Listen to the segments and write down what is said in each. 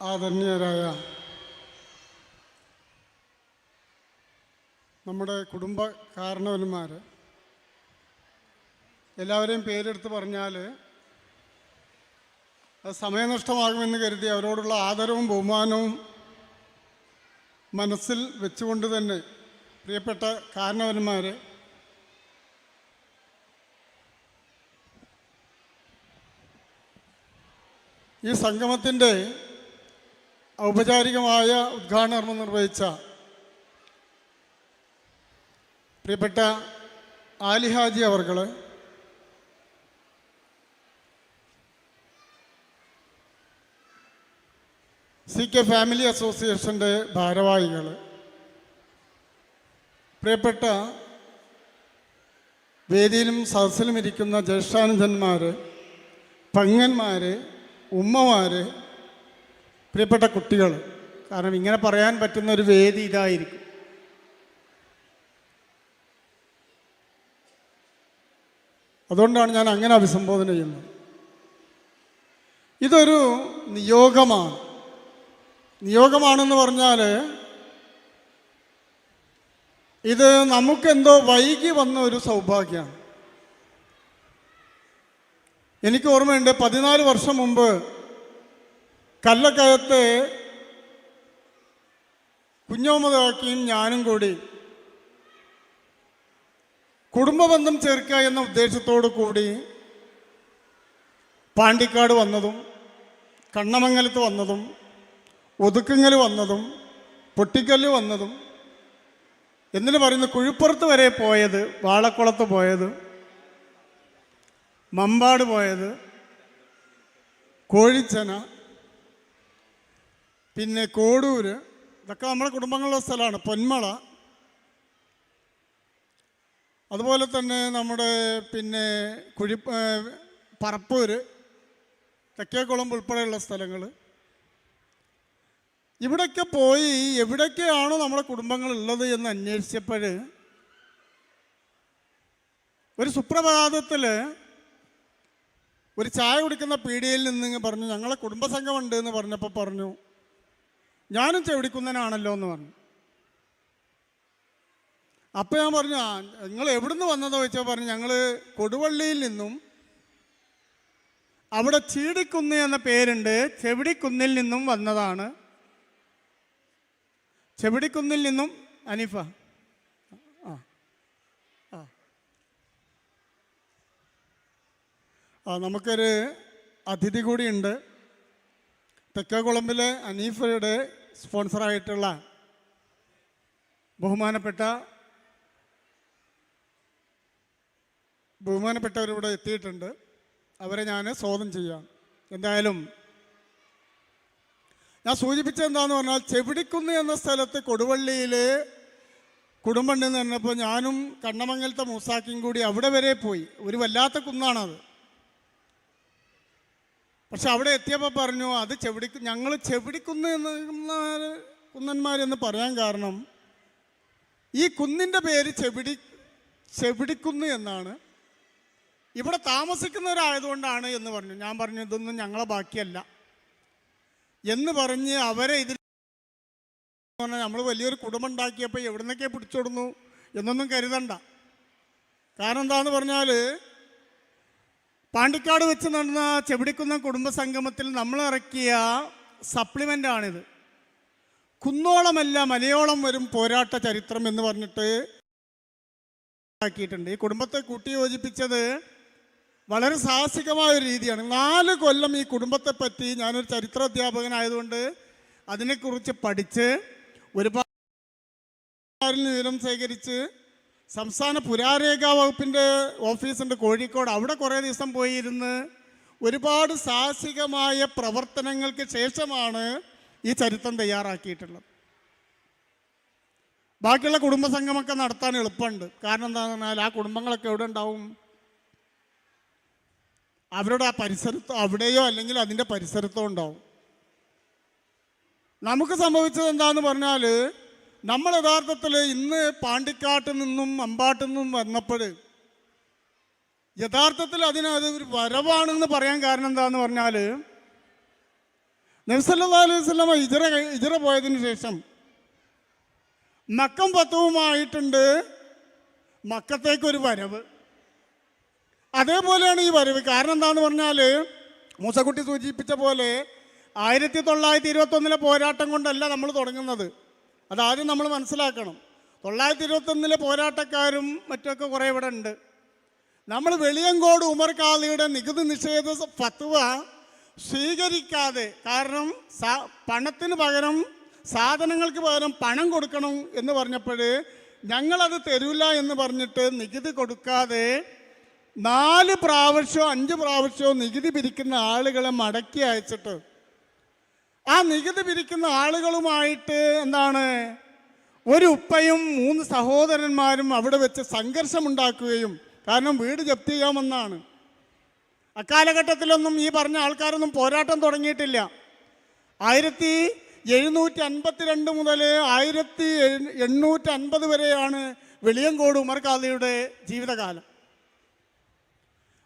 ആദരണീയരായ നമ്മുടെ കുടുംബ കാരണവന്മാർ, എല്ലാവരെയും പേരെടുത്ത് പറഞ്ഞാൽ അത് സമയനഷ്ടമാകുമെന്ന് കരുതി അവരോടുള്ള ആദരവും ബഹുമാനവും മനസ്സിൽ വെച്ചുകൊണ്ട് തന്നെ പ്രിയപ്പെട്ട കാരണവന്മാർ, ഈ സംഗമത്തിൻ്റെ ഔപചാരികമായ ഉദ്ഘാടനം നിർവഹിച്ച പ്രിയപ്പെട്ട ആലി ഹാജി അവർകൾ, CK ഫാമിലി അസോസിയേഷൻ്റെ ഭാരവാഹികൾ, പ്രിയപ്പെട്ട വേദിയിലും സദസ്സിലും ഇരിക്കുന്ന ജ്യേഷ്ഠാനുജന്മാർ, പങ്ങന്മാർ, ഉമ്മമാർ, പ്രിയപ്പെട്ട കുട്ടികൾ. കാരണം ഇങ്ങനെ പറയാൻ പറ്റുന്ന ഒരു വേദി ഇതായിരിക്കും. അതുകൊണ്ടാണ് ഞാൻ അങ്ങനെ അഭിസംബോധന ചെയ്യുന്നത്. ഇതൊരു നിയോഗമാണെന്ന് പറഞ്ഞാൽ ഇത് നമുക്കെന്തോ വൈകി വന്ന ഒരു സൗഭാഗ്യമാണ്. എനിക്ക് ഓർമ്മയുണ്ട്, 14 വർഷം മുമ്പ് കല്ലക്കയത്ത് കുഞ്ഞോമദ് ഹക്കീം ഞാനും കൂടി കുടുംബബന്ധം ചേർക്കുക എന്ന ഉദ്ദേശത്തോടു കൂടി പാണ്ടിക്കാട് വന്നതും കണ്ണമംഗലത്ത് വന്നതും ഒതുക്കുങ്ങൽ വന്നതും പൊട്ടിക്കല്ല് വന്നതും എന്നിട്ട് പറയുന്ന കുഴിപ്പുറത്ത് വരെ പോയത്, വാളക്കുളത്ത് പോയത്, മമ്പാട് പോയത്, കോഴിച്ചന, പിന്നെ കോടൂര്, ഇതൊക്കെ നമ്മുടെ കുടുംബങ്ങളുടെ സ്ഥലമാണ്. പൊന്മള, അതുപോലെ തന്നെ നമ്മുടെ പിന്നെ പറപ്പൂര്, തെക്കേക്കുളം ഉൾപ്പെടെയുള്ള സ്ഥലങ്ങൾ. ഇവിടെയൊക്കെ പോയി എവിടെയൊക്കെയാണോ നമ്മുടെ കുടുംബങ്ങളുള്ളത് എന്ന് അന്വേഷിച്ചപ്പോൾ ഒരു സുപ്രഭാതത്തിൽ ഒരു ചായ കുടിക്കുന്ന പീടികയിൽ നിന്ന് പറഞ്ഞു, ഞങ്ങളെ കുടുംബസംഘമുണ്ട് എന്ന് പറഞ്ഞപ്പോൾ പറഞ്ഞു, ഞാനും ചെവിടിക്കുന്നനാണല്ലോ എന്ന് പറഞ്ഞു. അപ്പോൾ ഞാൻ പറഞ്ഞു, നിങ്ങൾ എവിടുന്ന് വന്നതോ ചോദിച്ചാൽ പറഞ്ഞു, ഞങ്ങൾ കൊടുവള്ളിയിൽ നിന്നും, അവിടെ ചീടിക്കുന്ന് എന്ന പേരുണ്ട്, ചെവിടിക്കുന്നിൽ നിന്നും വന്നതാണ്. ചെവിടിക്കുന്നിൽ നിന്നും അനീഫ നമുക്കൊരു അതിഥി കൂടിയുണ്ട്. തെക്കേക്കുളമ്പിലെ അനീഫയുടെ സ്പോൺസറായിട്ടുള്ള ബഹുമാനപ്പെട്ടവരിവിടെ എത്തിയിട്ടുണ്ട്. അവരെ ഞാൻ സ്വാഗതം ചെയ്യാം. എന്തായാലും ഞാൻ സൂചിപ്പിച്ചത് എന്താണെന്ന് പറഞ്ഞാൽ, ചെവിടിക്കുന്ന് എന്ന സ്ഥലത്ത് കൊടുവള്ളിയിൽ കുടുംബമുണ്ടെന്ന് പറഞ്ഞപ്പോൾ ഞാനും കണ്ണമംഗലത്തെ മൂസാക്കിയും കൂടി അവിടെ വരെ പോയി. ഒരു വല്ലാത്ത കുന്നാണത്. പക്ഷെ അവിടെ എത്തിയപ്പോൾ പറഞ്ഞു, അത് ഞങ്ങൾ ചെവിടിക്കുന്ന് കുന്നന്മാരെന്ന് പറയാൻ കാരണം ഈ കുന്നിൻ്റെ പേര് ചെവിടിക്കുന്ന് എന്നാണ്, ഇവിടെ താമസിക്കുന്നവരായതുകൊണ്ടാണ് എന്ന് പറഞ്ഞു. ഞാൻ പറഞ്ഞു, ഇതൊന്നും ഞങ്ങളെ ബാക്കിയല്ല എന്ന് പറഞ്ഞ് അവരെ ഇതിൽ പറഞ്ഞാൽ നമ്മൾ വലിയൊരു കുടുംബം ഉണ്ടാക്കിയപ്പോൾ എവിടെ നിന്നൊക്കെ പിടിച്ചോടുന്നു എന്നൊന്നും കരുതണ്ട. കാരണം എന്താണെന്ന് പറഞ്ഞാൽ, പാണ്ടിക്കാട് വെച്ച് നടന്ന ചെവിടിക്കുന്ന കുടുംബസംഗമത്തിൽ നമ്മൾ ഇറക്കിയ സപ്ലിമെൻ്റാണിത്. കുന്നോളമല്ല മലയോളം വരും പോരാട്ട ചരിത്രം എന്ന് പറഞ്ഞിട്ട് ആക്കിയിട്ടുണ്ട്. ഈ കുടുംബത്തെ കൂട്ടിയോജിപ്പിച്ചത് വളരെ സാഹസികമായ ഒരു രീതിയാണ്. 4 കൊല്ലം ഈ കുടുംബത്തെപ്പറ്റി ഞാനൊരു ചരിത്ര അധ്യാപകനായതുകൊണ്ട് അതിനെക്കുറിച്ച് പഠിച്ച് ഒരുപാട് വിവരം ശേഖരിച്ച് സംസ്ഥാന പുരാരേഖാ വകുപ്പിൻ്റെ ഓഫീസുണ്ട് കോഴിക്കോട്, അവിടെ കുറേ ദിവസം പോയിരുന്ന് ഒരുപാട് സാഹസികമായ പ്രവർത്തനങ്ങൾക്ക് ശേഷമാണ് ഈ ചരിത്രം തയ്യാറാക്കിയിട്ടുള്ളത്. ബാക്കിയുള്ള കുടുംബസംഗമൊക്കെ നടത്താൻ എളുപ്പമുണ്ട്. കാരണം എന്താണെന്ന് പറഞ്ഞാൽ, ആ കുടുംബങ്ങളൊക്കെ എവിടെ ഉണ്ടാവും? അവരുടെ ആ പരിസരത്തോ അവിടെയോ അല്ലെങ്കിൽ അതിൻ്റെ പരിസരത്തോ ഉണ്ടാവും. നമുക്ക് സംഭവിച്ചത് എന്താണെന്ന് പറഞ്ഞാൽ, നമ്മൾ യഥാർത്ഥത്തിൽ ഇന്ന് പാണ്ടിക്കാട്ടിൽ നിന്നും അമ്പാട്ടിൽ നിന്നും വന്നപ്പോൾ യഥാർത്ഥത്തിൽ അതിനത് ഒരു വരവാണെന്ന് പറയാൻ കാരണം എന്താണെന്ന് പറഞ്ഞാൽ, നബി സല്ലല്ലാഹു അലൈഹി വസല്ലം ഹിജ്റ പോയതിന് ശേഷം മക്കം ഫത്തുവുമായിട്ടുണ്ട് മക്കത്തേക്കൊരു വരവ്. അതേപോലെയാണ് ഈ വരവ്. കാരണം എന്താണെന്ന് പറഞ്ഞാൽ മൂസക്കുട്ടി സൂചിപ്പിച്ച പോലെ 1921 പോരാട്ടം കൊണ്ടല്ല നമ്മൾ തുടങ്ങുന്നത്. അതാദ്യം നമ്മൾ മനസ്സിലാക്കണം. 1921 പോരാട്ടക്കാരും മറ്റൊക്കെ കുറേ ഇവിടെ ഉണ്ട്. നമ്മൾ വെളിയങ്കോട് ഉമർ ഖാദിയുടെ നികുതി നിഷേധ ഫത്വ സ്വീകരിക്കാതെ, കാരണം പണത്തിന് പകരം സാധനങ്ങൾക്ക് പകരം പണം കൊടുക്കണം എന്ന് പറഞ്ഞപ്പോൾ ഞങ്ങളത് തരില്ല എന്ന് പറഞ്ഞിട്ട് നികുതി കൊടുക്കാതെ 4 പ്രാവശ്യമോ 5 പ്രാവശ്യമോ നികുതി പിരിക്കുന്ന ആളുകളെ മടക്കി അയച്ചിട്ട് ആ നികുതി പിരിക്കുന്ന ആളുകളുമായിട്ട് എന്താണ് ഒരു ഉപ്പയും 3 സഹോദരന്മാരും അവിടെ വെച്ച് സംഘർഷമുണ്ടാക്കുകയും, കാരണം വീട് ജപ്തി ചെയ്യാമെന്നാണ്. അക്കാലഘട്ടത്തിലൊന്നും ഈ പറഞ്ഞ ആൾക്കാരൊന്നും പോരാട്ടം തുടങ്ങിയിട്ടില്ല. 1752 മുതൽ 1850 വരെയാണ് വെളിയങ്കോട് ഉമർ ഖാദിയുടെ ജീവിതകാലം.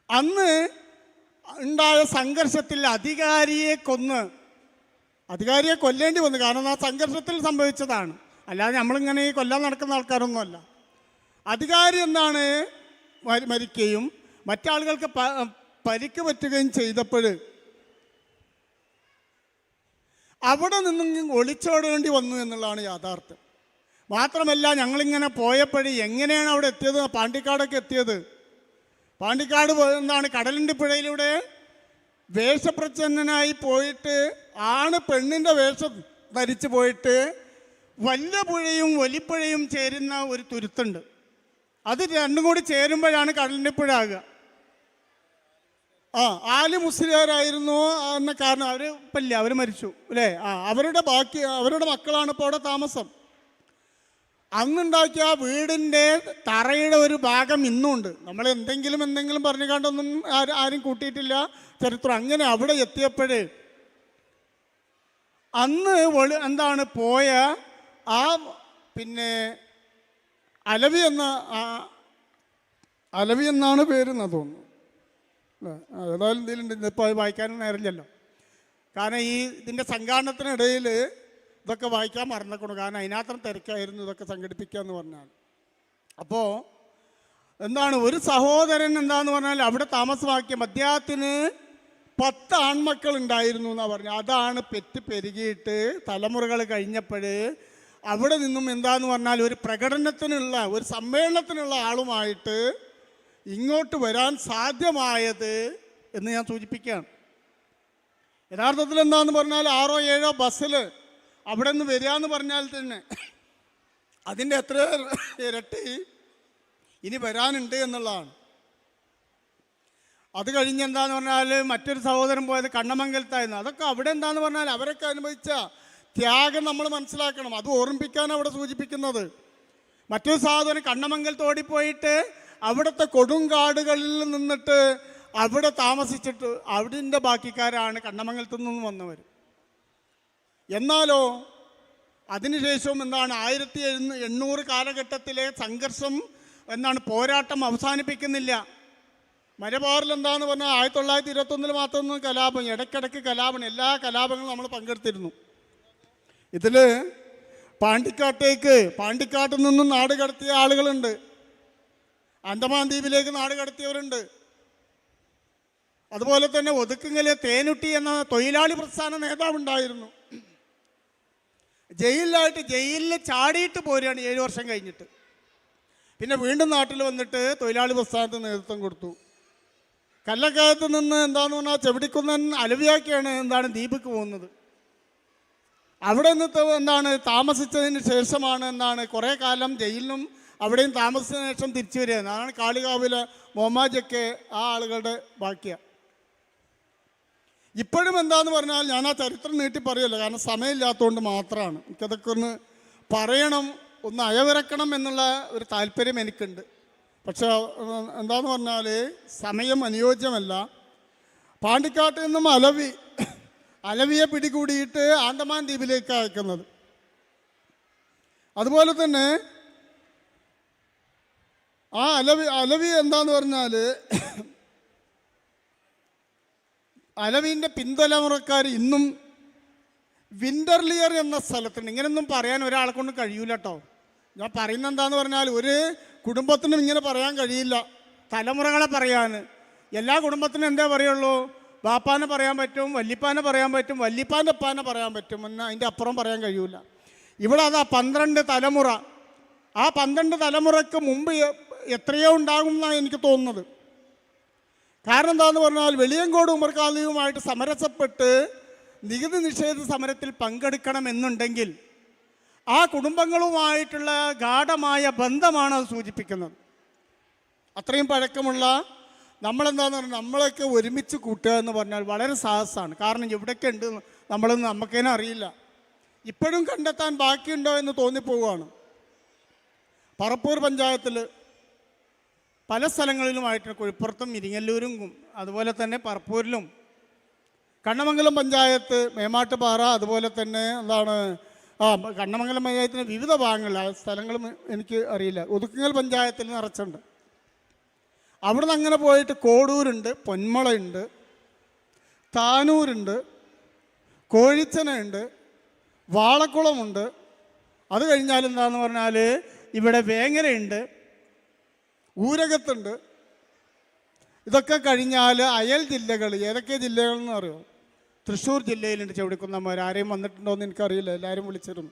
അന്ന് ഉണ്ടായ സംഘർഷത്തിൽ അധികാരിയെ കൊല്ലേണ്ടി വന്നു. കാരണം ആ സംഘർഷത്തിൽ സംഭവിച്ചതാണ്, അല്ലാതെ നമ്മളിങ്ങനെ ഈ കൊല്ലാൻ നടക്കുന്ന ആൾക്കാരൊന്നുമല്ല. അധികാരി എന്താണ് മരിക്കുകയും മറ്റാളുകൾക്ക് പരിക്ക് പറ്റുകയും ചെയ്തപ്പോൾ അവിടെ നിന്നും ഒളിച്ചോടേണ്ടി വന്നു എന്നുള്ളതാണ് യാഥാർത്ഥ്യം. മാത്രമല്ല, ഞങ്ങളിങ്ങനെ പോയപ്പോഴേ എങ്ങനെയാണ് അവിടെ എത്തിയത്, പാണ്ടിക്കാടൊക്കെ എത്തിയത്. പാണ്ടിക്കാട് എന്താണ് കടലിൻ്റെ പുഴയിലൂടെ വേഷപ്രച്ഛന്നനായി പോയിട്ട് ആണ് പെണ്ണിൻ്റെ വേഷം ധരിച്ചു പോയിട്ട് വല്ല പുഴയും വലിപ്പുഴയും ചേരുന്ന ഒരു തുരുത്തുണ്ട്. അത് രണ്ടും കൂടി ചേരുമ്പോഴാണ് കടലിൻ്റെ പുഴ ആകുക. ആലി മുസ്ലിയാരായിരുന്നു എന്ന കാരണം അവർ ഇപ്പം ഇല്ല, അവർ മരിച്ചു അല്ലേ. അവരുടെ മക്കളാണ് ഇപ്പോൾ അവിടെ താമസം. അന്നുണ്ടാക്കിയ വീടിൻ്റെ തറയുടെ ഒരു ഭാഗം ഇന്നുമുണ്ട്. നമ്മൾ എന്തെങ്കിലും പറഞ്ഞു കണ്ടൊന്നും ആരും കൂട്ടിയിട്ടില്ല ചരിത്രം. അങ്ങനെ അവിടെ എത്തിയപ്പോഴേ അന്ന് എന്താണ് പോയ ആ പിന്നെ അലവി എന്നാണ് പേരെന്നാ തോന്നുന്നു. ഏതായാലും ഇതിലുണ്ട്, ഇപ്പോൾ വായിക്കാനും നേരമില്ലല്ലോ. കാരണം ഇതിൻ്റെ സംഘാടനത്തിനിടയിൽ ഇതൊക്കെ വായിക്കാൻ മറന്നേക്കണം. കാരണം അതിനകത്തും തിരക്കായിരുന്നു ഇതൊക്കെ സംഘടിപ്പിക്കുക എന്ന് പറഞ്ഞാൽ. അപ്പോൾ എന്താണ് ഒരു സഹോദരൻ എന്താന്ന് പറഞ്ഞാൽ അവിടെ താമസമാക്കിയ അദ്ദേഹത്തിന് 10 ആൺമക്കൾ ഉണ്ടായിരുന്നു എന്നാണ് പറഞ്ഞത്. അതാണ് പെരുകിയിട്ട് തലമുറകൾ കഴിഞ്ഞപ്പോൾ അവിടെ നിന്നും എന്താന്ന് പറഞ്ഞാൽ ഒരു പ്രകടനത്തിനുള്ള ഒരു സമ്മേളനത്തിനുള്ള ആളുമായിട്ട് ഇങ്ങോട്ട് വരാൻ സാധ്യമായത് എന്ന് ഞാൻ സൂചിപ്പിക്കുകയാണ്. യഥാർത്ഥത്തിൽ എന്താണെന്ന് പറഞ്ഞാൽ 6ഓ 7ഓ ബസ്സിൽ അവിടെ നിന്ന് വരിക എന്ന് പറഞ്ഞാൽ തന്നെ അതിൻ്റെ എത്ര ഇരട്ടി ഇനി വരാനുണ്ട് എന്നുള്ളതാണ്. അത് കഴിഞ്ഞ് എന്താന്ന് പറഞ്ഞാൽ മറ്റൊരു സഹോദരൻ പോയത് കണ്ണമംഗലത്തായിരുന്നു. അതൊക്കെ അവിടെ എന്താന്ന് പറഞ്ഞാൽ അവരൊക്കെ അനുഭവിച്ച ത്യാഗം നമ്മൾ മനസ്സിലാക്കണം. അത് ഓർമ്മിപ്പിക്കാനാണ് അവിടെ സൂചിപ്പിക്കുന്നത്. മറ്റൊരു സഹോദരൻ കണ്ണമംഗലത്ത് ഓടിപ്പോയിട്ട് അവിടുത്തെ കൊടുങ്കാടുകളിൽ നിന്നിട്ട് അവിടെ താമസിച്ചിട്ട് അവിടിൻ്റെ ബാക്കിക്കാരാണ് കണ്ണമംഗലത്തു നിന്നും വന്നവർ. എന്നാലോ അതിനുശേഷവും എന്താണ് 1800 കാലഘട്ടത്തിലെ സംഘർഷം എന്താണ് പോരാട്ടം അവസാനിപ്പിക്കുന്നില്ല. മലബാറിൽ എന്താന്ന് പറഞ്ഞാൽ 1921 മാത്രമൊന്നും കലാപം, ഇടയ്ക്കിടയ്ക്ക് കലാപം, എല്ലാ കലാപങ്ങളും നമ്മൾ പങ്കെടുത്തിരുന്നു. ഇതിൽ പാണ്ടിക്കാട്ടിൽ നിന്നും നാട് കടത്തിയ ആളുകളുണ്ട്, അന്തമാൻ ദ്വീപിലേക്ക് നാട് കടത്തിയവരുണ്ട്. അതുപോലെ തന്നെ ഒതുക്കുങ്ങലെ തേനുട്ടി എന്ന തൊഴിലാളി പ്രസ്ഥാന നേതാവുണ്ടായിരുന്നു. ജയിലിൽ ചാടിയിട്ട് പോരുകയാണ് 7 വർഷം കഴിഞ്ഞിട്ട്. പിന്നെ വീണ്ടും നാട്ടിൽ വന്നിട്ട് തൊഴിലാളി പ്രസ്ഥാനത്തിന് നേതൃത്വം കൊടുത്തു. കല്ലക്കയത്ത് നിന്ന് എന്താന്ന് പറഞ്ഞാൽ ചെവിടിക്കുന്നൻ അലവിയാക്കിയാണ് എന്താണ് ദ്വീപിക്ക് പോകുന്നത്. അവിടെ നിന്ന് എന്താണ് താമസിച്ചതിന് ശേഷമാണ് എന്താണ് കുറേ കാലം ജയിലിലും അവിടെയും താമസിച്ചതിന് ശേഷം തിരിച്ചു വരിക. അതാണ് കാളികാവിലെ മൊമാജൊക്കെ ആ ആളുകളുടെ ബാക്കിയാണ്. ഇപ്പോഴും എന്താന്ന് പറഞ്ഞാൽ ഞാൻ ആ ചരിത്രം നീട്ടി പറയുമല്ലോ, കാരണം സമയമില്ലാത്തതുകൊണ്ട് മാത്രമാണ്. എനിക്കതൊക്കെ ഒന്ന് പറയണം, ഒന്ന് അയവിറക്കണം എന്നുള്ള ഒരു താല്പര്യം എനിക്കുണ്ട്. പക്ഷെ എന്താന്ന് പറഞ്ഞാൽ സമയം അനുയോജ്യമല്ല. പാണ്ടിക്കാട്ടിൽ നിന്നും അലവിയെ പിടികൂടിയിട്ട് ആൻഡമാൻ ദ്വീപിലേക്ക് അയക്കുന്നത്. അതുപോലെ തന്നെ ആ അലവി എന്താന്ന് പറഞ്ഞാൽ അലവിൻ്റെ പിന്തലമുറക്കാർ ഇന്നും വിൻ്റർലിയർ എന്ന സ്ഥലത്തുണ്ട്. ഇങ്ങനെയൊന്നും പറയാൻ ഒരാളെ കൊണ്ട് കഴിയൂല കേട്ടോ. ഞാൻ പറയുന്നത് എന്താന്ന് പറഞ്ഞാൽ ഒരു കുടുംബത്തിനും ഇങ്ങനെ പറയാൻ കഴിയില്ല, തലമുറകളെ പറയാൻ. എല്ലാ കുടുംബത്തിനും എന്താ പറയുള്ളൂ, ബാപ്പാനെ പറയാൻ പറ്റും, വല്ലിപ്പാനെ പറയാൻ പറ്റും, വല്ലിപ്പാൻ്റെ അപ്പാനെ പറയാൻ പറ്റും, എന്നാൽ അതിൻ്റെ അപ്പുറം പറയാൻ കഴിയൂല. ഇവിടെ അതാ 12 തലമുറ. ആ 12 തലമുറയ്ക്ക് മുമ്പ് എത്രയോ ഉണ്ടാകും എന്നാണ് എനിക്ക് തോന്നുന്നത്. കാരണം എന്താണെന്ന് പറഞ്ഞാൽ വെളിയങ്കോട് ഉമർ ഖാദിയുമായിട്ട് സമരസപ്പെട്ട് നികുതി നിഷേധ സമരത്തിൽ പങ്കെടുക്കണമെന്നുണ്ടെങ്കിൽ ആ കുടുംബങ്ങളുമായിട്ടുള്ള ഗാഢമായ ബന്ധമാണ് അത് സൂചിപ്പിക്കുന്നത്. അത്രയും പഴക്കമുള്ള നമ്മളെന്താന്ന് പറഞ്ഞാൽ നമ്മളൊക്കെ ഒരുമിച്ച് കൂട്ടുക എന്ന് പറഞ്ഞാൽ വളരെ സാഹസമാണ്. കാരണം എവിടെയൊക്കെ ഉണ്ട് നമ്മളൊന്നും നമുക്കേനെ അറിയില്ല. ഇപ്പോഴും കണ്ടെത്താൻ ബാക്കിയുണ്ടോ എന്ന് തോന്നിപ്പോവുകയാണ്. പറപ്പൂർ പഞ്ചായത്തിൽ പല സ്ഥലങ്ങളിലുമായിട്ട് കുഴിപ്പുറത്തും ഇരിങ്ങല്ലൂരും അതുപോലെ തന്നെ പറപ്പൂരിലും, കണ്ണമംഗലം പഞ്ചായത്ത് മേമാട്ടുപാറ, അതുപോലെ തന്നെ എന്താണ് കണ്ണമംഗലം പഞ്ചായത്തിൻ്റെ വിവിധ ഭാഗങ്ങളിൽ ആ സ്ഥലങ്ങളും എനിക്ക് അറിയില്ല. ഒതുക്കുങ്ങൽ പഞ്ചായത്തിൽ നിറച്ചുണ്ട്. അവിടുന്ന് അങ്ങനെ പോയിട്ട് കോടൂരുണ്ട്, പൊന്മളയുണ്ട്, താനൂരുണ്ട്, കോഴിച്ചനുണ്ട്, വാളക്കുളമുണ്ട്. അത് കഴിഞ്ഞാൽ എന്താണെന്ന് പറഞ്ഞാൽ ഇവിടെ വേങ്ങരയുണ്ട്, ഊരകത്തുണ്ട്. ഇതൊക്കെ കഴിഞ്ഞാൽ അയൽ ജില്ലകൾ ഏതൊക്കെ ജില്ലകളെന്ന് അറിയോ? തൃശ്ശൂർ ജില്ലയിലുണ്ട് ചവിടിക്കുന്നമാർ. ആരെയും വന്നിട്ടുണ്ടോ എന്ന് എനിക്കറിയില്ല, എല്ലാവരും വിളിച്ചിരുന്നു.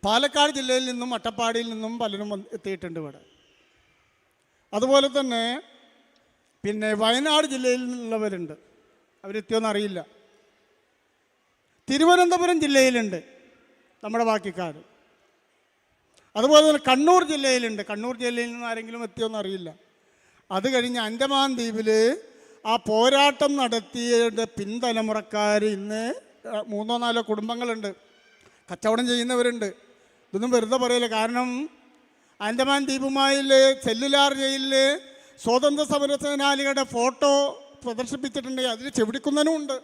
പാലക്കാട് ജില്ലയിൽ നിന്നും അട്ടപ്പാടിയിൽ നിന്നും പലരും എത്തിയിട്ടുണ്ട് ഇവിടെ. അതുപോലെ തന്നെ പിന്നെ വയനാട് ജില്ലയിൽ നിന്നുള്ളവരുണ്ട്, അവരെത്തിയോന്ന് അറിയില്ല. തിരുവനന്തപുരം ജില്ലയിലുണ്ട് നമ്മുടെ ബാക്കിക്കാർ. അതുപോലെ തന്നെ കണ്ണൂർ ജില്ലയിലുണ്ട്. കണ്ണൂർ ജില്ലയിൽ നിന്ന് ആരെങ്കിലും എത്തിയോന്ന് അറിയില്ല. അത് കഴിഞ്ഞ് അൻഡമാൻ ദ്വീപിൽ ആ പോരാട്ടം നടത്തിയ പിൻതലമുറക്കാർ ഇന്ന് 3-4 കുടുംബങ്ങളുണ്ട്, കച്ചവടം ചെയ്യുന്നവരുണ്ട്. ഇതൊന്നും വെറുതെ പറയില്ല. കാരണം ആൻഡമാൻ ദ്വീപുമായിൽ സെല്ലുലാർ ജയിലിൽ സ്വാതന്ത്ര്യ സമര സേനാനികളുടെ ഫോട്ടോ പ്രദർശിപ്പിച്ചിട്ടുണ്ടെങ്കിൽ അതിൽ ചെവിടിക്കുന്നതിനും ഉണ്ട്.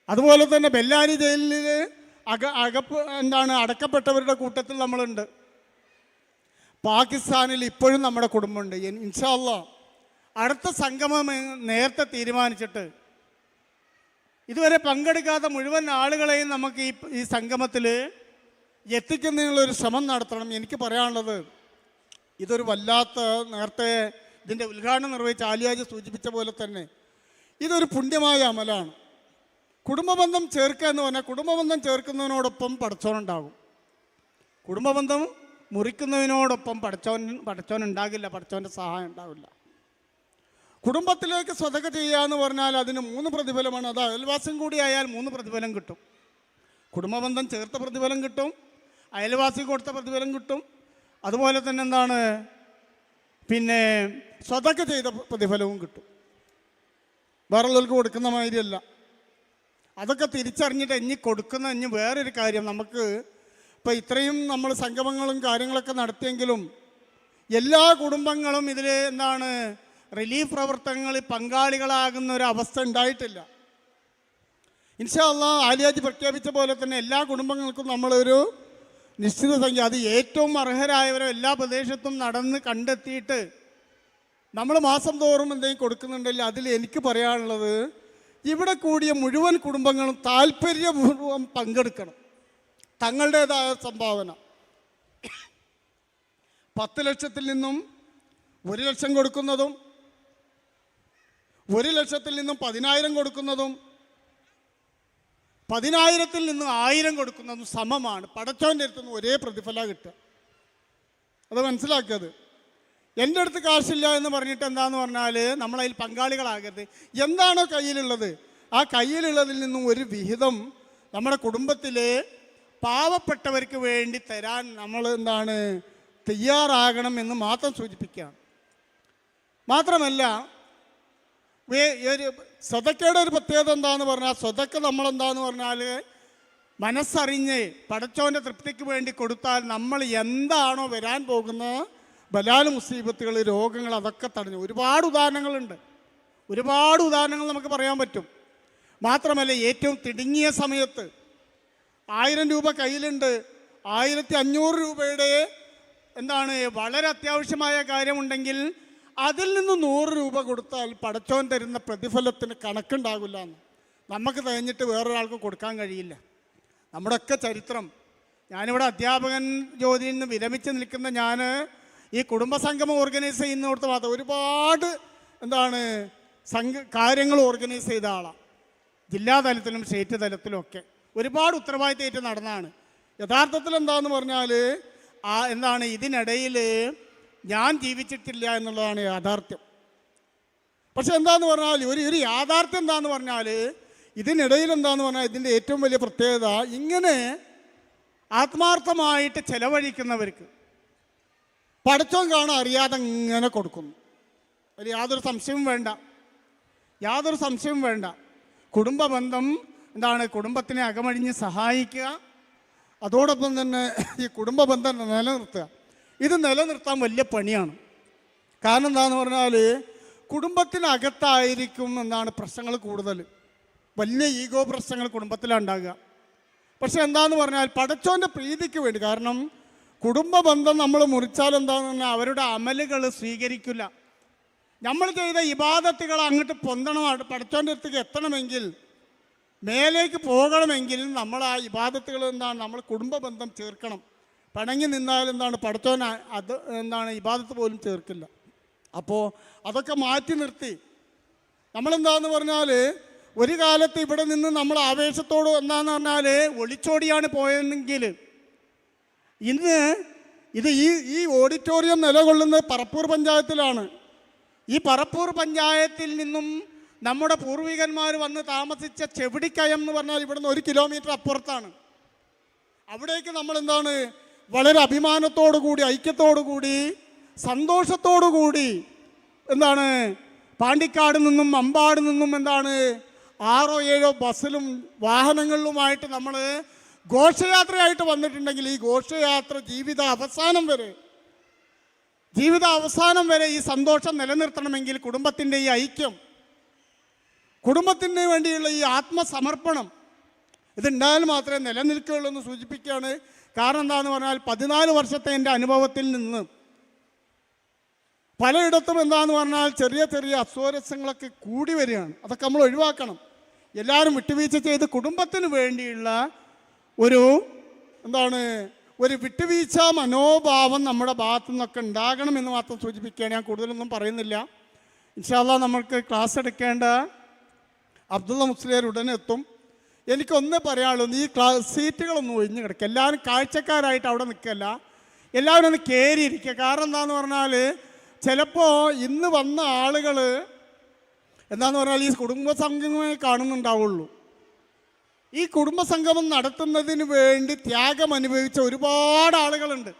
അതുപോലെ തന്നെ ബെല്ലാരി ജയിലിൽ അടക്കപ്പെട്ടവരുടെ കൂട്ടത്തിൽ നമ്മളുണ്ട്. പാകിസ്ഥാനിൽ ഇപ്പോഴും നമ്മുടെ കുടുംബമുണ്ട്. ഇൻഷാ അല്ലാഹ് അടുത്ത സംഗമം നേരത്തെ തീരുമാനിച്ചിട്ട് ഇതുവരെ പങ്കെടുക്കാത്ത മുഴുവൻ ആളുകളെയും നമുക്ക് ഈ സംഗമത്തിൽ എത്തിക്കുന്നതിനുള്ളൊരു ശ്രമം നടത്തണം. എനിക്ക് പറയാനുള്ളത്, ഇതൊരു വല്ലാത്ത, നേരത്തെ ഇതിൻ്റെ ഉദ്ഘാടനം നിർവഹിച്ച ആലിയാജ് സൂചിപ്പിച്ച പോലെ തന്നെ ഇതൊരു പുണ്യമായ അമലാണ്. കുടുംബബന്ധം ചേർക്കുക എന്ന് പറഞ്ഞാൽ കുടുംബബന്ധം ചേർക്കുന്നതിനോടൊപ്പം പടച്ചോനുണ്ടാകും. കുടുംബബന്ധം മുറിക്കുന്നതിനോടൊപ്പം പടച്ചോനുണ്ടാകില്ല, പടച്ചോൻ്റെ സഹായം ഉണ്ടാവില്ല. കുടുംബത്തിലേക്ക് സ്വതക ചെയ്യുക എന്ന് പറഞ്ഞാൽ അതിന് 3 പ്രതിഫലമാണ്. അത് അയൽവാസം കൂടി ആയാൽ 3 പ്രതിഫലം കിട്ടും. കുടുംബബന്ധം ചേർത്ത പ്രതിഫലം കിട്ടും, അയൽവാസി കൊടുത്ത പ്രതിഫലം കിട്ടും, അതുപോലെ തന്നെ എന്താണ് പിന്നെ സ്വതക ചെയ്ത പ്രതിഫലവും കിട്ടും. വേറുള്ളവർക്ക് കൊടുക്കുന്ന മാതിരിയല്ല. അതൊക്കെ തിരിച്ചറിഞ്ഞിട്ട് ഇനി കൊടുക്കുന്ന വേറൊരു കാര്യം, നമുക്ക് ഇപ്പോൾ ഇത്രയും നമ്മൾ സംഗമങ്ങളും കാര്യങ്ങളൊക്കെ നടത്തിയെങ്കിലും എല്ലാ കുടുംബങ്ങളും ഇതിൽ എന്താണ് റിലീഫ് പ്രവർത്തനങ്ങളിൽ പങ്കാളികളാകുന്ന ഒരു അവസ്ഥ ഉണ്ടായിട്ടില്ല. ഇൻഷാ അല്ലാഹ് ആലിയാജ് പ്രഖ്യാപിച്ച പോലെ തന്നെ എല്ലാ കുടുംബങ്ങൾക്കും നമ്മളൊരു നിശ്ചിത സംഖ്യ, അത് ഏറ്റവും അർഹരായവരോ എല്ലാ പ്രദേശത്തും നടന്ന് കണ്ടെത്തിയിട്ട് നമ്മൾ മാസം തോറും എന്തെങ്കിലും കൊടുക്കുന്നുണ്ടെങ്കിൽ അതിൽ എനിക്ക് പറയാനുള്ളത്, ഇവിടെ കൂടിയ മുഴുവൻ കുടുംബങ്ങളും താല്പര്യപൂർവ്വം പങ്കെടുക്കണം. തങ്ങളുടേതായ സംഭാവന 10 ലക്ഷത്തിൽ നിന്നും 1 ലക്ഷം കൊടുക്കുന്നതും 1 ലക്ഷത്തിൽ നിന്നും 10,000 കൊടുക്കുന്നതും 10,000-ൽ നിന്നും 1000 കൊടുക്കുന്നതും സമമാണ്. പടച്ചോൻ്റെ അടുത്ത് നിന്ന് ഒരേ പ്രതിഫലം കിട്ടുക. അത് മനസ്സിലാക്കിയത്. എൻ്റെ അടുത്ത് കാശില്ല എന്ന് പറഞ്ഞിട്ട് എന്താന്ന് പറഞ്ഞാൽ നമ്മളതിൽ പങ്കാളികളാകരുത്. എന്താണോ കയ്യിലുള്ളത് ആ കയ്യിലുള്ളതിൽ നിന്നും ഒരു വിഹിതം നമ്മുടെ കുടുംബത്തിലെ പാവപ്പെട്ടവർക്ക് വേണ്ടി തരാൻ നമ്മൾ എന്താണ് തയ്യാറാകണം എന്ന് മാത്രം സൂചിപ്പിക്കുകയാണ്. മാത്രമല്ല ഒരു സ്വതക്കയുടെ ഒരു പ്രത്യേകത എന്താണെന്ന് പറഞ്ഞാൽ, സ്വതക്ക നമ്മളെന്താന്ന് പറഞ്ഞാൽ മനസ്സറിഞ്ഞ് പടച്ചോൻ്റെ തൃപ്തിക്ക് വേണ്ടി കൊടുത്താൽ നമ്മൾ എന്താണോ വരാൻ പോകുന്ന ബലാൽ മുസീബത്തുകൾ, രോഗങ്ങൾ, അതൊക്കെ തടഞ്ഞു. ഒരുപാട് ഉദാഹരണങ്ങളുണ്ട്, ഒരുപാട് ഉദാഹരണങ്ങൾ നമുക്ക് പറയാൻ പറ്റും. മാത്രമല്ല ഏറ്റവും തിടുങ്ങിയ സമയത്ത് 1000 രൂപ കയ്യിലുണ്ട്, 1500 രൂപയുടെ എന്താണ് വളരെ അത്യാവശ്യമായ കാര്യമുണ്ടെങ്കിൽ അതിൽ നിന്ന് 100 രൂപ കൊടുത്താൽ പടച്ചോൻ തരുന്ന പ്രതിഫലത്തിന് കണക്കുണ്ടാകില്ല എന്ന് നമുക്ക് തികഞ്ഞിട്ട് വേറൊരാൾക്ക് കൊടുക്കാൻ കഴിയില്ല. നമ്മുടെയൊക്കെ ചരിത്രം, ഞാനിവിടെ അധ്യാപകൻ ജോലിയിൽ നിന്ന് വിരമിച്ച് നിൽക്കുന്ന ഞാൻ ഈ കുടുംബസംഗമം ഓർഗനൈസ് ചെയ്യുന്നിടത്ത് മാത്രം ഒരുപാട് കാര്യങ്ങൾ ഓർഗനൈസ് ചെയ്ത ആളാണ്. ജില്ലാ തലത്തിലും സ്റ്റേറ്റ് തലത്തിലും ഒക്കെ ഒരുപാട് ഉത്തരവാദിത്തമായിട്ട് നടന്നതാണ്. യഥാർത്ഥത്തിൽ എന്താണെന്ന് പറഞ്ഞാൽ ഇതിനിടയിൽ ഞാൻ ജീവിച്ചിട്ടില്ല എന്നുള്ളതാണ് യാഥാർത്ഥ്യം. പക്ഷെ എന്താന്ന് പറഞ്ഞാൽ ഒരു യാഥാർത്ഥ്യം എന്താന്ന് പറഞ്ഞാൽ ഇതിനിടയിൽ എന്താന്ന് പറഞ്ഞാൽ ഇതിൻ്റെ ഏറ്റവും വലിയ പ്രത്യേകത, ഇങ്ങനെ ആത്മാർത്ഥമായിട്ട് ചെലവഴിക്കുന്നവർക്ക് പടച്ചോൻ കാണാൻ അറിയാതെ ഇങ്ങനെ കൊടുക്കുന്നു. അതിൽ യാതൊരു സംശയവും വേണ്ട. കുടുംബ ബന്ധം കുടുംബത്തിനെ അകമഴിഞ്ഞ് സഹായിക്കുക, അതോടൊപ്പം തന്നെ ഈ കുടുംബ ബന്ധം നിലനിർത്തുക. ഇത് നിലനിർത്താൻ വലിയ പണിയാണ്. കാരണം എന്താണെന്ന് പറഞ്ഞാൽ കുടുംബത്തിനകത്തായിരിക്കും പ്രശ്നങ്ങൾ കൂടുതൽ. വലിയ ഈഗോ പ്രശ്നങ്ങൾ കുടുംബത്തിലുണ്ടാകുക. പക്ഷെ എന്താണെന്ന് പറഞ്ഞാൽ പടച്ചോൻ്റെ പ്രീതിക്ക് വേണ്ടി, കാരണം കുടുംബ ബന്ധം നമ്മൾ മുറിച്ചാൽ എന്താണെന്ന് പറഞ്ഞാൽ അവരുടെ അമലുകൾ സ്വീകരിക്കില്ല. നമ്മൾ ചെയ്ത ഇബാദത്തുകൾ അങ്ങോട്ട് പൊന്തണം, പടച്ചോൻ്റെ അടുത്തേക്ക് എത്തണമെങ്കിൽ, മേലേക്ക് പോകണമെങ്കിൽ നമ്മൾ ആ ഇബാദത്തുകൾ നമ്മൾ കുടുംബ ബന്ധം ചേർക്കണം. പിണങ്ങി നിന്നാൽ പടച്ചോൻ അത് ഇബാദത്ത് പോലും ചേർക്കില്ല. അപ്പോൾ അതൊക്കെ മാറ്റി നിർത്തി നമ്മളെന്താന്ന് പറഞ്ഞാൽ, ഒരു കാലത്ത് ഇവിടെ നിന്ന് നമ്മൾ ആവേശത്തോട് എന്താന്ന് പറഞ്ഞാൽ ഒളിച്ചോടിയാണ് പോയതെങ്കിൽ, ഇന്ന് ഈ ഓഡിറ്റോറിയം നിലകൊള്ളുന്നത് പറപ്പൂർ പഞ്ചായത്തിലാണ്. ഈ പറപ്പൂർ പഞ്ചായത്തിൽ നിന്നും നമ്മുടെ പൂർവികന്മാർ വന്ന് താമസിച്ച ചെവിടിക്കയം എന്ന് പറഞ്ഞാൽ ഇവിടുന്ന് 1 കിലോമീറ്റർ അപ്പുറത്താണ്. അവിടേക്ക് നമ്മൾ വളരെ അഭിമാനത്തോടു കൂടി, ഐക്യത്തോടു കൂടി, സന്തോഷത്തോടു കൂടി പാണ്ടിക്കാട് നിന്നും അമ്പാട് നിന്നും 6 7 ബസ്സിലും വാഹനങ്ങളിലുമായിട്ട് നമ്മൾ ഘോഷയാത്രയായിട്ട് വന്നിട്ടുണ്ടെങ്കിൽ, ഈ ഘോഷയാത്ര ജീവിത അവസാനം വരെ ഈ സന്തോഷം നിലനിർത്തണമെങ്കിൽ കുടുംബത്തിൻ്റെ ഈ ഐക്യം, കുടുംബത്തിന് വേണ്ടിയുള്ള ഈ ആത്മസമർപ്പണം ഇതുണ്ടായാൽ മാത്രമേ നിലനിൽക്കുകയുള്ളൂ എന്ന് സൂചിപ്പിക്കുകയാണ്. കാരണം എന്താണെന്ന് പറഞ്ഞാൽ 14 വർഷത്തെ എൻ്റെ അനുഭവത്തിൽ നിന്ന് പലയിടത്തും എന്താണെന്ന് പറഞ്ഞാൽ ചെറിയ അസ്വാരസ്യങ്ങളൊക്കെ കൂടി വരികയാണ്. അതൊക്കെ നമ്മൾ ഒഴിവാക്കണം. എല്ലാവരും വിട്ടുവീഴ്ച ചെയ്ത് കുടുംബത്തിന് വേണ്ടിയുള്ള ഒരു വിട്ടുവീഴ്ച മനോഭാവം നമ്മുടെ ഭാഗത്തു നിന്നൊക്കെ ഉണ്ടാകണം എന്ന് മാത്രം സൂചിപ്പിക്കുകയാണ്. ഞാൻ കൂടുതലൊന്നും പറയുന്നില്ല. ഇൻഷാ അല്ലാഹ് നമ്മൾക്ക് ക്ലാസ് എടുക്കേണ്ട അബ്ദുള്ള മുസ്ലിയാർ ഉടനെ എത്തും. എനിക്കൊന്നേ പറയാനുള്ളൂ, ഈ സീറ്റുകളൊന്നും ഒഴിഞ്ഞു കിടക്കുക. എല്ലാവരും കാഴ്ചക്കാരായിട്ട് അവിടെ നിൽക്കല്ല, എല്ലാവരും ഒന്ന് കയറിയിരിക്കുക. കാരണം എന്താണെന്ന് പറഞ്ഞാൽ ചിലപ്പോൾ ഇന്ന് വന്ന ആളുകൾ എന്താണെന്ന് പറഞ്ഞാൽ ഈ കുടുംബസംഗമേ കാണുന്നുണ്ടാവുള്ളൂ. ഈ കുടുംബസംഗമം നടത്തുന്നതിന് വേണ്ടി ത്യാഗം അനുഭവിച്ച ഒരുപാട് ആളുകളുണ്ട്.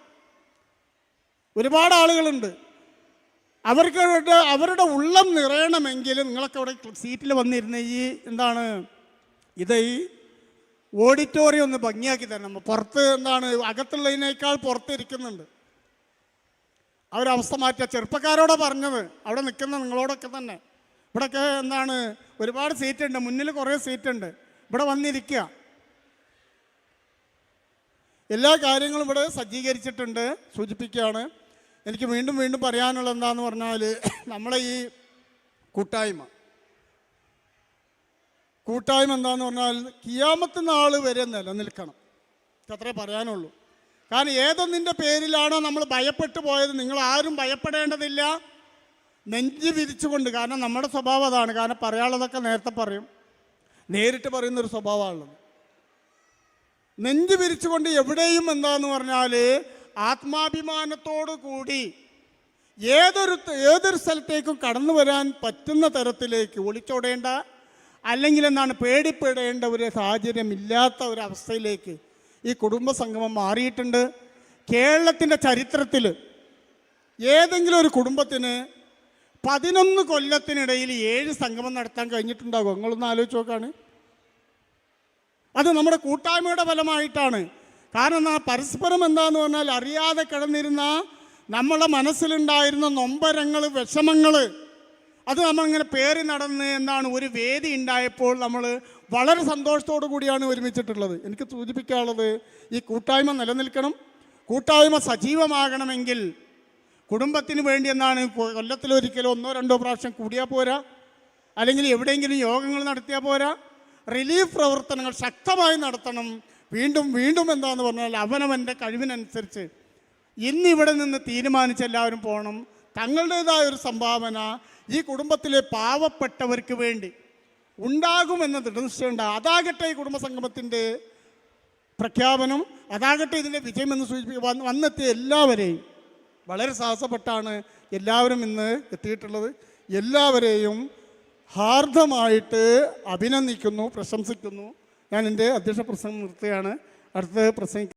അവരുടെ ഉള്ളം നിറയണമെങ്കിൽ നിങ്ങളൊക്കെ അവിടെ സീറ്റിൽ വന്നിരുന്ന ഈ ഓഡിറ്റോറിയം ഒന്ന് ഭംഗിയാക്കി തരണം. പുറത്ത് അകത്തുള്ളതിനേക്കാൾ പുറത്തിരിക്കുന്നുണ്ട്. അവരവസ്ഥ മാറ്റുക. ചെറുപ്പക്കാരോട് പറഞ്ഞത്, അവിടെ നിൽക്കുന്ന നിങ്ങളോടൊക്കെ തന്നെ, ഇവിടെയൊക്കെ ഒരുപാട് സീറ്റുണ്ട്, മുന്നിൽ കുറേ സീറ്റുണ്ട്, ഇവിടെ വന്നിരിക്കുക. എല്ലാ കാര്യങ്ങളും ഇവിടെ സജ്ജീകരിച്ചിട്ടുണ്ട്. സൂചിപ്പിക്കുകയാണ്. എനിക്ക് വീണ്ടും പറയാനുള്ളത് എന്താണെന്ന് പറഞ്ഞാൽ, നമ്മളെ ഈ കൂട്ടായ്മ എന്താണെന്ന് പറഞ്ഞാൽ ഖിയാമത്ത് നാൾ വരെ നിലനിൽക്കണം. അത്രേ പറയാനുള്ളൂ. കാരണം ഏതൊന്നിൻ്റെ പേരിലാണോ നമ്മൾ ഭയപ്പെട്ടു പോയത്, നിങ്ങൾ ആരും ഭയപ്പെടേണ്ടതില്ല. നെഞ്ച് വിരിച്ചുകൊണ്ട്, കാരണം നമ്മുടെ സ്വഭാവം അതാണ്. കാരണം പറയാനുള്ളതൊക്കെ നേരത്തെ പറയും, നേരിട്ട് പറയുന്നൊരു സ്വഭാവമാണുള്ളത്. നെഞ്ച് വിരിച്ചുകൊണ്ട് എവിടെയും എന്താന്ന് പറഞ്ഞാൽ ആത്മാഭിമാനത്തോടു കൂടി ഏതൊരു സ്ഥലത്തേക്കും കടന്നു വരാൻ പറ്റുന്ന തരത്തിലേക്ക് ഒളിച്ചോടേണ്ട, അല്ലെങ്കിൽ പേടിപ്പെടേണ്ട ഒരു സാഹചര്യം ഇല്ലാത്ത ഒരവസ്ഥയിലേക്ക് ഈ കുടുംബസംഗമം മാറിയിട്ടുണ്ട്. കേരളത്തിൻ്റെ ചരിത്രത്തിൽ ഏതെങ്കിലും ഒരു കുടുംബത്തിന് 11 കൊല്ലത്തിനിടയിൽ 7 സംഗമം നടത്താൻ കഴിഞ്ഞിട്ടുണ്ടാകും? നിങ്ങളൊന്ന് ആലോചിച്ച് നോക്കാണ്. അത് നമ്മുടെ കൂട്ടായ്മയുടെ ഫലമായിട്ടാണ്. കാരണം പരസ്പരം എന്താന്ന് പറഞ്ഞാൽ അറിയാതെ കിടന്നിരുന്ന നമ്മളെ മനസ്സിലുണ്ടായിരുന്ന നൊമ്പരങ്ങൾ, വിഷമങ്ങൾ, അത് നമ്മളിങ്ങനെ പേറി നടന്ന് ഒരു വേദി ഉണ്ടായപ്പോൾ നമ്മൾ വളരെ സന്തോഷത്തോടു കൂടിയാണ് ഒരുമിച്ചിട്ടുള്ളത്. എനിക്ക് സൂചിപ്പിക്കാനുള്ളത്, ഈ കൂട്ടായ്മ നിലനിൽക്കണം. കൂട്ടായ്മ സജീവമാകണമെങ്കിൽ കുടുംബത്തിന് വേണ്ടി കൊല്ലത്തിലൊരിക്കലോ 1 2 പ്രാവശ്യം കൂടിയാൽ പോരാ, അല്ലെങ്കിൽ എവിടെയെങ്കിലും യോഗങ്ങൾ നടത്തിയാൽ പോരാ. റിലീഫ് പ്രവർത്തനങ്ങൾ ശക്തമായി നടത്തണം. വീണ്ടും വീണ്ടും എന്താണെന്ന് പറഞ്ഞാൽ അവനവൻ്റെ കഴിവിനനുസരിച്ച് ഇന്നിവിടെ നിന്ന് തീരുമാനിച്ച് എല്ലാവരും പോകണം. തങ്ങളുടേതായ ഒരു സംഭാവന ഈ കുടുംബത്തിലെ പാവപ്പെട്ടവർക്ക് വേണ്ടി ഉണ്ടാകുമെന്ന ദൃഢനിശ്ചയമുണ്ടാകും. അതാകട്ടെ ഈ കുടുംബസംഗമത്തിൻ്റെ പ്രഖ്യാപനം, അതാകട്ടെ ഇതിൻ്റെ വിജയമെന്ന് സൂചിപ്പിക്കുക. വന്നെത്തിയ എല്ലാവരെയും വളരെ സാഹസപ്പെട്ടാണ് എല്ലാവരും ഇന്ന് എത്തിയിട്ടുള്ളത്. എല്ലാവരെയും ഹാർദമായിട്ട് അഭിനന്ദിക്കുന്നു, പ്രശംസിക്കുന്നു. ഞാൻ എൻ്റെ അധ്യക്ഷ പ്രസംഗം നിർത്തുകയാണ്. അടുത്ത പ്രസംഗം